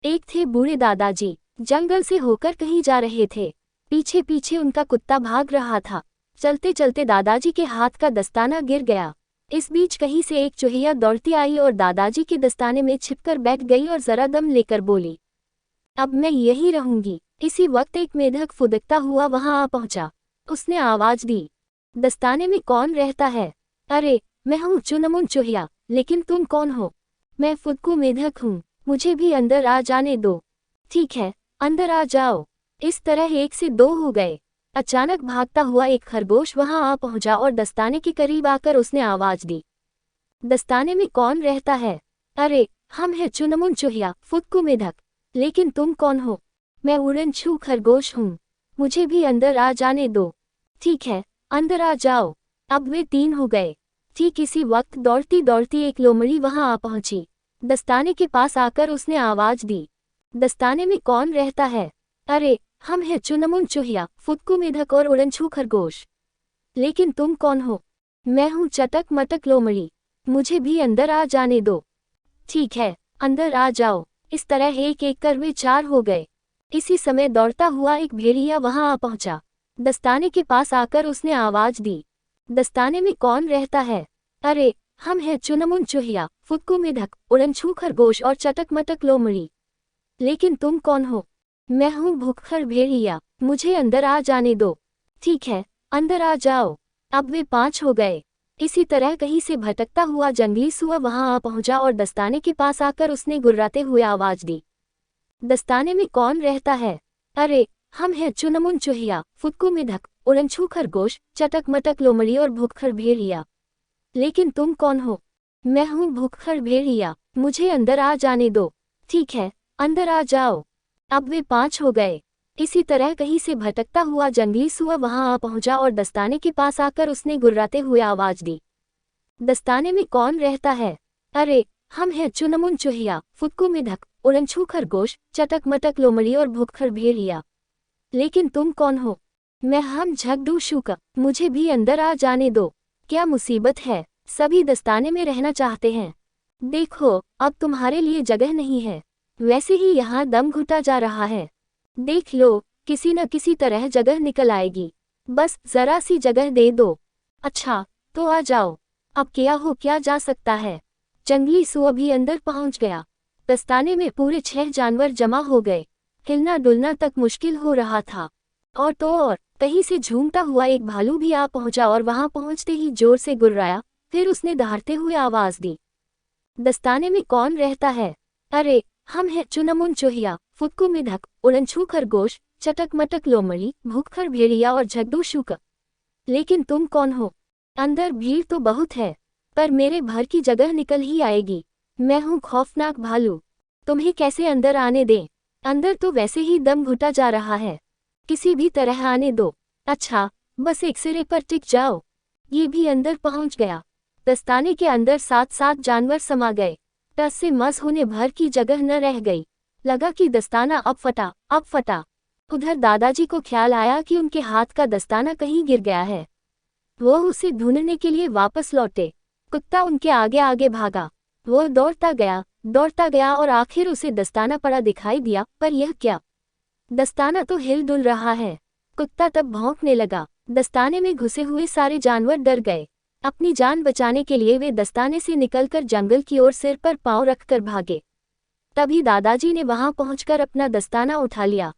एक थे बूढ़े दादाजी, जंगल से होकर कहीं जा रहे थे। पीछे पीछे उनका कुत्ता भाग रहा था। चलते चलते दादाजी के हाथ का दस्ताना गिर गया। इस बीच कहीं से एक चूहिया दौड़ती आई और दादाजी के दस्ताने में छिपकर बैठ गई और जरा दम लेकर बोली, अब मैं यहीं रहूंगी। इसी वक्त एक मेढक फुदकता हुआ वहां आ पहुंचा। उसने आवाज दी, दस्ताने में कौन रहता है? अरे, मैं हूँ चुनमुन चूहिया, लेकिन तुम कौन हो? मैं फुदकू मेढक हूँ, मुझे भी अंदर आ जाने दो। ठीक है, अंदर आ जाओ। इस तरह एक से दो हो गए। अचानक भागता हुआ एक खरगोश वहां आ पहुंचा और दस्ताने के करीब आकर उसने आवाज दी, दस्ताने में कौन रहता है? अरे, हम हैं चुनमुन चूहिया, फुदकू मेढक, लेकिन तुम कौन हो? मैं उड़नछू खरगोश हूँ, मुझे भी अंदर आ जाने दो। ठीक है, अंदर आ जाओ। अब वे तीन हो गए। ठीक इसी वक्त दौड़ती दौड़ती एक लोमड़ी वहां आ पहुंची। दस्ताने के पास आकर उसने आवाज दी, दस्ताने में कौन रहता है? अरे, हम हैं चुनमुन चूहिया, फुदकू मेढक और उड़नछू खरगोश, लेकिन तुम कौन हो? मैं हूँ चटक मटक लोमड़ी, मुझे भी अंदर आ जाने दो। ठीक है, अंदर आ जाओ। इस तरह एक एक कर वे चार हो गए। इसी समय दौड़ता हुआ एक भेड़िया वहां आ पहुंचा। दस्ताने के पास आकर उसने आवाज दी, दस्ताने में कौन रहता है? अरे, हम हैं चुनमुन चूहिया, फुदकू मेढक, उड़नछू खरगोश और चटक मटक लोमड़ी, लेकिन तुम कौन हो? मैं हूँ भूखड़ भेड़िया, मुझे अंदर आ जाने दो। ठीक है, अंदर आ जाओ। अब वे पांच हो गए। इसी तरह कहीं से भटकता हुआ जंगली सुअर वहां आ पहुंचा और दस्ताने के पास आकर उसने गुर्राते हुए आवाज दी, दस्ताने में कौन रहता है? अरे, हम हैं चुनमुन चूहिया, फुदकू मेढक, उड़नछू खरगोश, चटक मटक लोमड़ी और भूखड़ भेड़िया, लेकिन तुम कौन हो? मैं हूँ भूखड़ भेड़िया, मुझे अंदर आ जाने दो। ठीक है, अंदर आ जाओ। अब वे पांच हो गए। इसी तरह कहीं से भटकता हुआ जंगली सुअर वहां आ पहुंचा और दस्ताने के पास आकर उसने गुर्राते हुए आवाज दी, दस्ताने में कौन रहता है? अरे, हम हैं चुनमुन चूहिया, फुदकू मेढक, उड़नछू खरगोश, चटक मटक लोमड़ी और भूखड़ भेड़िया, लेकिन तुम कौन हो? मैं हम झगड़ू शुक, मुझे भी अंदर आ जाने दो। क्या मुसीबत है, सभी दस्ताने में रहना चाहते हैं। देखो, अब तुम्हारे लिए जगह नहीं है। वैसे ही यहाँ दम घुटा जा रहा है। देख लो, किसी न किसी तरह जगह निकल आएगी। बस जरा सी जगह दे दो। अच्छा, तो आ जाओ। अब क्या हो क्या जा सकता है। जंगली सुअर भी अंदर पहुंच गया। दस्ताने में पूरे 6 जानवर जमा हो गए। हिलना डुलना तक मुश्किल हो रहा था। और तो और, कहीं से झूमता हुआ एक भालू भी आ पहुंचा और वहां पहुंचते ही जोर से गुर्राया। फिर उसने दहाड़ते हुए आवाज दी, दस्ताने में कौन रहता है? अरे, हम हैं चुनमुन चूहिया, फुदकू मेढक, उड़नछू खरगोश, चटक मटक लोमड़ी, भूखड़ भेड़िया और झगड़ू शुक, लेकिन तुम कौन हो? अंदर भीड़ तो बहुत है, पर मेरे भर की जगह निकल ही आएगी। मैं हूँ खौफनाक भालू, तुम्हें कैसे अंदर आने दें? अंदर तो वैसे ही दम घुटा जा रहा है, किसी भी तरह आने दो। अच्छा, बस एक सिरे पर टिक जाओ। ये भी अंदर पहुंच गया। दस्ताने के अंदर 7 जानवर समा गए। टस से मस होने भर की जगह न रह गई। लगा कि दस्ताना अब फटा। उधर दादाजी को ख्याल आया कि उनके हाथ का दस्ताना कहीं गिर गया है। वो उसे ढूंढने के लिए वापस लौटे। कुत्ता उनके आगे आगे भागा। वो दौड़ता गया और आखिर उसे दस्ताना पड़ा दिखाई दिया, पर यह क्या? दस्ताना तो हिल डुल रहा है। कुत्ता तब भौंकने लगा। दस्ताने में घुसे हुए सारे जानवर डर गए। अपनी जान बचाने के लिए वे दस्ताने से निकलकर जंगल की ओर सिर पर पांव रखकर भागे। तभी दादाजी ने वहां पहुंचकर अपना दस्ताना उठा लिया।